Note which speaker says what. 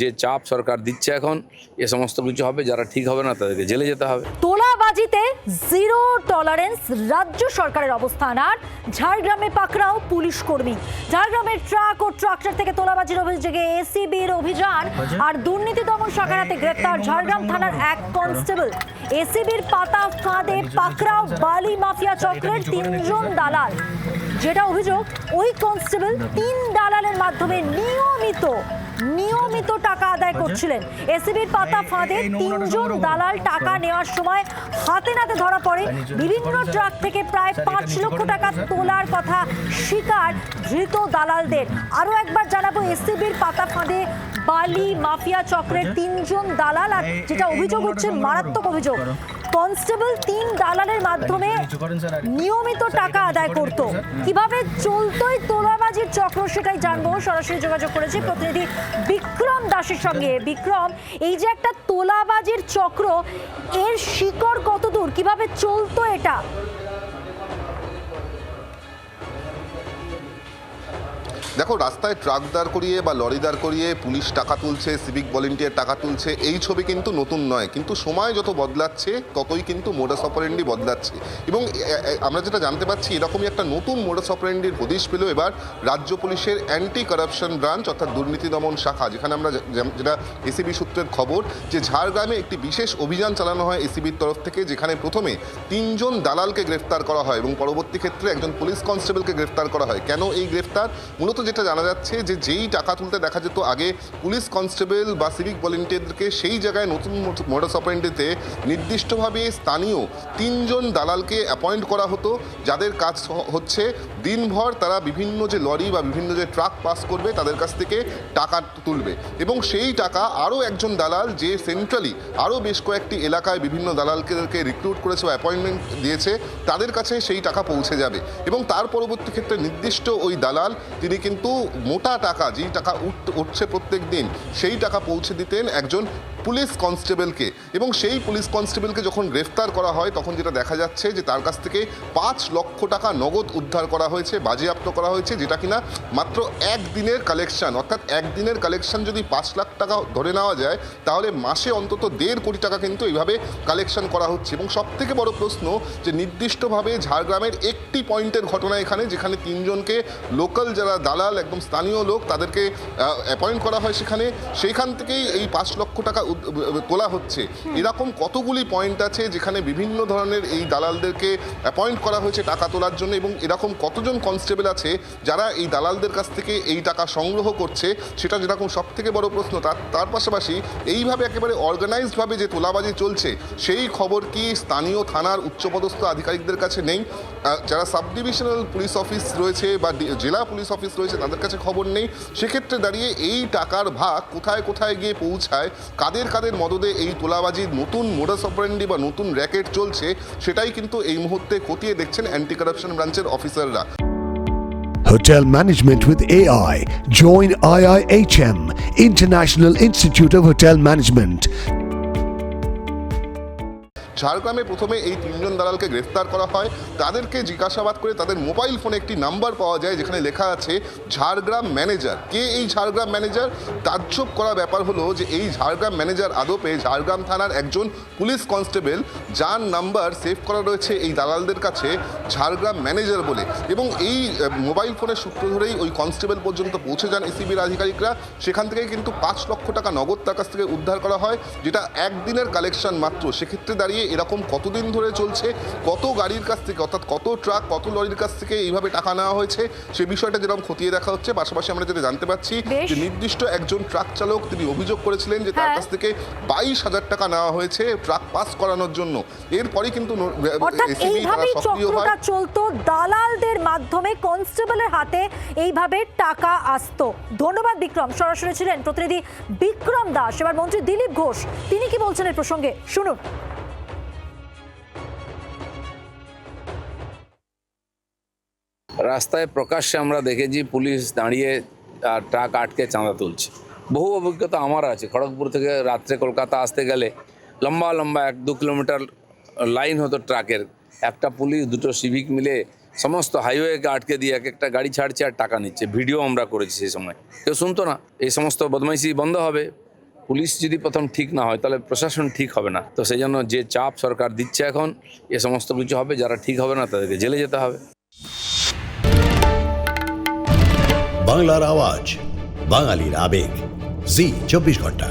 Speaker 1: যে চাপ সরকার দিচ্ছে এখন এ সমস্ত কিছু হবে, যারা ঠিক হবে না তাদেরকে জেলে যেতে হবে।
Speaker 2: তোলাবাজিতে জিরো টলারেন্স রাজ্য সরকারের অবস্থান। আর ঝাড়গ্রামে পাকড়াও পুলিশ কর্মী। ঝাড়গ্রামের ট্রাক ও ট্রাক্টর থেকে তোলাবাজির অভিযোগে এসিবির অভিযান আর দুর্নীতি দমন শাখার হাতে গ্রেপ্তার ঝাড়গ্রাম থানার এক কনস্টেবল। এসিবির পাতা ফাঁদে পাকড়াও বালি মাফিয়া চক্রের 3 জন দালাল। যেটা অভিযোগ, ওই কনস্টেবল 3 দালালের মাধ্যমে নিয়মিত টাকা আদায় করছিলেন। এসিবির পাতা ফাঁদে 3 জন দালাল টাকা নেওয়ার সময় হাতে নাতে ধরা পড়ে। বিভিন্ন ট্রাক থেকে প্রায় 5 লক্ষ টাকা তোলার কথা স্বীকার ধৃত দালালদের। আরো একবার জানাবো, এসিবির পাতা ফাঁদে বালি মাফিয়া চক্রের 3 জন দালাল। আর যেটা অভিযোগ হচ্ছে মারাত্মক অভিযোগ, কনস্টেবল 3 দালালের মাধ্যমে নিয়মিত টাকা আদায় করত। কিভাবে চলতো এই তোলাবাজির চক্র সেটাই জানবো। সরাসরি যোগাযোগ করেছি প্রতিনিধি বিক্রম দাসের সঙ্গে। বিক্রম, এই যে একটা তোলাবাজির চক্র, এর শিকড় কতদূর, কিভাবে চলতো এটা?
Speaker 3: দেখো, রাস্তায় ট্রাক দাঁড় করিয়ে বা লরি দাঁড় করিয়ে পুলিশ টাকা তুলছে, সিভিক ভলেন্টিয়ার টাকা তুলছে, এই ছবি কিন্তু নতুন নয়। কিন্তু সময় যত বদলাচ্ছে ততই কিন্তু মোডাস অপারেন্ডি বদলাচ্ছে। এবং আমরা যেটা জানতে পারছি, এরকমই একটা নতুন মোডাস অপারেন্ডির হদিশ পেল এবার রাজ্য পুলিশের অ্যান্টি করাপশন ব্রাঞ্চ, অর্থাৎ দুর্নীতি দমন শাখা। যেখানে আমরা যেটা এসিবি সূত্রের খবর, যে ঝাড়গ্রামে একটি বিশেষ অভিযান চালানো হয় এসিবির তরফ থেকে, যেখানে প্রথমে 3 জন দালালকে গ্রেফতার করা হয় এবং পরবর্তী ক্ষেত্রে একজন পুলিশ কনস্টেবলকে গ্রেফতার করা হয়। কেন এই গ্রেফতার? মূলত যেটা জানা যাচ্ছে যে যেই টাকা তুলতে দেখা যেত আগে পুলিশ কনস্টেবল বা সিভিক ভলেন্টিয়ারদেরকে, সেই জায়গায় নতুন মোডাস অপারেন্ডিতে নির্দিষ্টভাবে স্থানীয় 3 জন দালালকে অ্যাপয়েন্ট করা হতো, যাদের কাজ হচ্ছে দিনভর তারা বিভিন্ন যে লরি বা বিভিন্ন যে ট্রাক পাস করবে তাদের কাছ থেকে টাকা তুলবে। এবং সেই টাকা আরও একজন দালাল, যে সেন্ট্রালি আরও বেশ কয়েকটি এলাকায় বিভিন্ন দালালকে রিক্রুট করেছে বা অ্যাপয়েন্টমেন্ট দিয়েছে, তাদের কাছে সেই টাকা পৌঁছে যাবে। এবং তার পরবর্তী ক্ষেত্রে নির্দিষ্ট ওই দালাল তিনি কিন্তু মোটা টাকা, যেই টাকা উঠছে প্রত্যেক দিন, সেই টাকা পৌঁছে দিতেন একজন পুলিশ কনস্টেবলকে। এবং সেই পুলিশ কনস্টেবলকে যখন গ্রেফতার করা হয়, তখন যেটা দেখা যাচ্ছে যে তার কাছ থেকে 5 লক্ষ টাকা নগদ উদ্ধার করা হয়েছে, বাজেয়াপ্ত করা হয়েছে, যেটা কিনা মাত্র একদিনের কালেকশন। অর্থাৎ একদিনের কালেকশন যদি 5 লাখ টাকা ধরে নেওয়া যায়, তাহলে মাসে অন্তত 1.5 কোটি টাকা কিন্তু এইভাবে কালেকশন করা হচ্ছে। এবং সবথেকে বড় প্রশ্ন, যে নির্দিষ্টভাবে ঝাড়গ্রামের একটি পয়েন্টের ঘটনা এখানে, যেখানে 3 জনকে লোকাল যারা দালাল, একদম স্থানীয় লোক, তাদেরকে অ্যাপয়েন্ট করা হয় সেইখান থেকেই এই 5 লক্ষ টাকা তোলা হচ্ছে। এরকম কতগুলি পয়েন্ট আছে যেখানে বিভিন্ন ধরনের এই দালালদেরকে অ্যাপয়েন্ট করা হয়েছে টাকা তোলার জন্য, এবং এরকম কতজন কনস্টেবল আছে যারা এই দালালদের কাছ থেকে এই টাকা সংগ্রহ করছে, সেটা যেরকম সব থেকে বড় প্রশ্ন। তার পাশাপাশি এইভাবে একেবারে অর্গানাইজডভাবে যে তোলাবাজি চলছে, সেই খবর কি স্থানীয় থানার উচ্চপদস্থ আধিকারিকদের কাছে নেই? যারা সাব ডিভিশনাল পুলিশ অফিস রয়েছে বা জেলা পুলিশ অফিস রয়েছে, তাদের কাছে খবর নেই। সেক্ষেত্রে দাঁড়িয়ে এই টাকার ভাগ কোথায় কোথায় গিয়ে পৌঁছায়, কাদের মদদে এই তোলাবাজির নতুন মোডাস অপারেন্ডি বা নতুন র্যাকেট চলছে, সেটাই কিন্তু এই মুহূর্তে খতিয়ে দেখছেন অ্যান্টি করাপশন ব্রাঞ্চের অফিসাররা।
Speaker 4: Hotel Management with AI. Join IIHM, International Institute of Hotel Management.
Speaker 3: ঝাড়গ্রামে প্রথমে এই 3 জন দালালকে গ্রেফতার করা হয়। তাদেরকে জিজ্ঞাসাবাদ করে তাদের মোবাইল ফোনে একটি নাম্বার পাওয়া যায়, যেখানে লেখা আছে ঝাড়গ্রাম ম্যানেজার। কে এই ঝাড়গ্রাম ম্যানেজার? তাজ্জব করা ব্যাপার হলো যে এই ঝাড়গ্রাম ম্যানেজার আদপে ঝাড়গ্রাম থানার একজন পুলিশ কনস্টেবল, যার নাম্বার সেভ করা রয়েছে এই দালালদের কাছে ঝাড়গ্রাম ম্যানেজার বলে। এবং এই মোবাইল ফোনের সূত্র ধরেই ওই কনস্টেবল পর্যন্ত পৌঁছে যান এসিবির আধিকারিকরা। সেখান থেকে কিন্তু 5 লক্ষ টাকা নগদ তার কাছ থেকে উদ্ধার করা হয়, যেটা একদিনের কালেকশন মাত্র। সেক্ষেত্রে দাঁড়িয়ে এরকম কতদিন ধরে চলছে, কত গাড়ির কাছ থেকে, অর্থাৎ কত ট্রাক, কত লরির কাছ থেকে এইভাবে টাকা নেওয়া হয়েছে, সে বিষয়টা যেরকম খতিয়ে দেখা হচ্ছে। পাশাপাশি আমরা যেটা জানতে পারছি, যে নির্দিষ্ট একজন ট্রাক চালক, তিনি অভিযোগ করেছিলেন যে তার কাছ থেকে 22,000 টাকা নেওয়া হয়েছে ট্রাক পাস করানোর জন্য। এরপরই কিন্তু
Speaker 2: চক্রটা চলতো, দালালদের মাধ্যমে কনস্টেবলের হাতে এইভাবে টাকা আসতো। ধন্যবাদ বিক্রম। সরাসরি ছিলেন প্রতিনিধি বিক্রম দাস। এবার মন্ত্রী দিলীপ ঘোষ, তিনি কি বলছেন এই প্রসঙ্গে, শুনুন।
Speaker 1: রাস্তায় প্রকাশ্যে আমরা দেখেছি পুলিশ দাঁড়িয়ে ট্রাক আটকে চাঁদা তুলছে। বহু অভিজ্ঞতা আমার আছে। খড়গপুর থেকে রাত্রে কলকাতা আসতে গেলে লম্বা 1-2 কিলোমিটার লাইন হতো ট্রাকের। একটা পুলিশ, 2টো সিভিক মিলে সমস্ত হাইওয়েকে আটকে দিয়ে একটা গাড়ি ছাড়ছে আর টাকা নিচ্ছে। ভিডিও আমরা করেছি সেই সময়। কেউ শুনতো না। এই সমস্ত বদমাইশি বন্ধ হবে। পুলিশ যদি প্রথম ঠিক না হয় তাহলে প্রশাসন ঠিক হবে না। তো সেই জন্য যে চাপ সরকার দিচ্ছে এখন, এ সমস্ত কিছু হবে, যারা ঠিক হবে না তাদেরকে জেলে যেতে হবে।
Speaker 5: বাংলার আওয়াজ, বাঙালির আবেগ, জি 24 ঘন্টা।